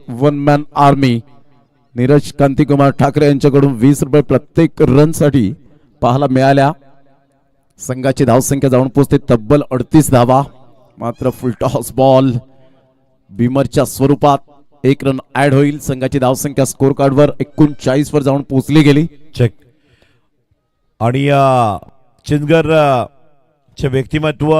1 man army. Neeraj Kantikumar Thackeray यांच्याकडून 20 रुपये प्रत्येक रन साठी पाहायला मिळाल्या. संघाची धावसंख्या जाऊन पोहोचते तब्बल 38 धावा. मात्र फुलटॉस बॉल बीमरच्या स्वरूपात 1 रन ऍड होईल. संघाची धावसंख्या स्कोर कार्डवर 39 वर जाऊन पोहोचली गेली. चेक. आणि चिंचगर चे व्यक्तिमत्व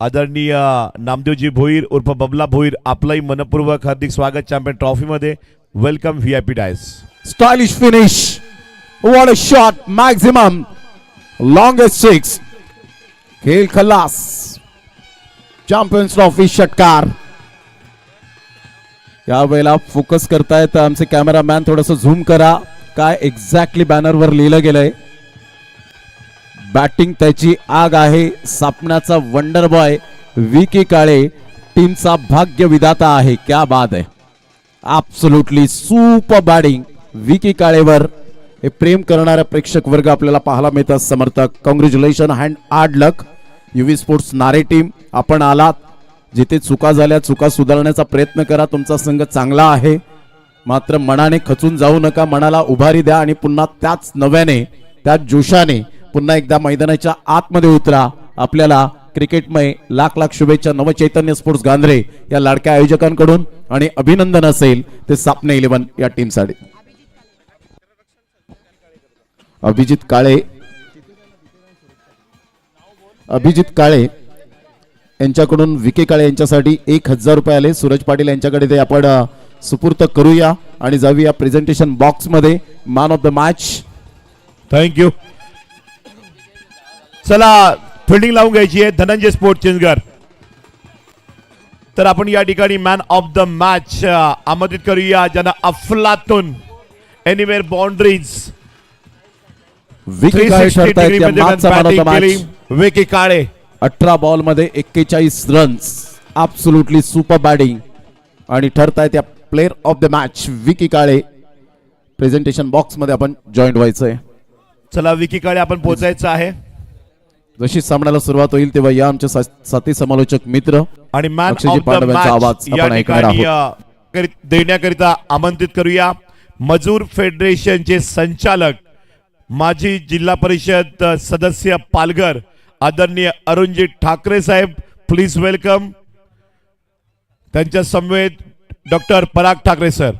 आदरणीय नामदेवजी भोईर उर्फ बबला भोईर, आपलंही मनपूर्वक हार्दिक स्वागत चॅम्पियन ट्रॉफी मध्ये. Welcome VIP dais. Stylish finish. What a shot. Maximum longest 6. खेळ खल्लास. चॅम्पियन्स ट्रॉफी षटकार. यावेळेला फोकस करतायत आमचे कॅमेरामॅन. थोडंसं झूम करा. काय एक्झॅक्टली बॅनरवर लिहिलं गेलंय. बॅटिंग त्याची आग आहे. सापण्याचा वंडर बॉय विकी काळे टीमचा भाग्य विधाता आहे. क्या बात आहे. ॲब्सोल्युटली सुपर बॅटिंग विकी काळेवर हे प्रेम करणारा प्रेक्षक वर्ग आपल्याला पाहायला मिळतात. समर्थक, congratulations and hard luck. Yuvi sports नारे टीम, आपण आलात. जिथे चुका झाल्या चुका सुधारण्याचा प्रयत्न करा. तुमचा संघ चांगला आहे, मात्र मनाने खचून जाऊ नका. मनाला उभारी द्या आणि पुन्हा त्याच नव्याने त्याच जोशाने पुन्हा एकदा मैदानाच्या आतमध्ये उतरा. आपल्याला क्रिकेटमय लाख लाख शुभेच्छा नवचैतन्य स्पोर्ट्स गांधरे या लाडक्या आयोजकांकडून. आणि अभिनंदन असेल ते स्वप्न 11 या टीमसाठी. अभिजित काळे यांच्याकडून विके काळे यांच्यासाठी 1000 रुपये आले. सूरज पाटील यांच्याकडे ते आपण सुपूर्त करूया आणि जाऊया प्रेझेंटेशन बॉक्स मध्ये man of the match. Thank you. चला फिल्डिंग लावून घ्यायची आहे धनंजय स्पोर्ट चिंचगड. तर आपण या ठिकाणी मॅन ऑफ द मॅच आमंत्रित करूया ज्यांना अफलातून एनिवेअर बाउंड्रीज विकी काळे 360 ठरतायत डिग्री या मध्ये मॅचचा मॅन ऑफ द बॅटिंग केली मॅच. विकी काळे. 18 बॉल मध्ये 41 रन्स, ॲब्सोल्युटली सुपर बॅटिंग आणि ठरतायत या player of the match Vicky Kale. Presentation box मध्ये आपण जॉईंट व्हायचंय. चला विकी काळे आपण पोहोचायचं आहे जशी सामन्याला सुरुवात होईल तेव्हा या आमचे साथी समालोचक मित्र आणि मॅन अक्षयजी ऑफ द पांडवांचा आवाज मॅच या आपण ऐकणार ठिकाणी आहोत. देण्याकरिता आमंत्रित करूया मजूर फेडरेशनचे संचालक माजी जिल्हा परिषद सदस्य पालघर आदरणीय अरुणजी ठाकरे साहेब. Please welcome. त्यांच्या समवेत डॉक्टर पराग ठाकरे सर.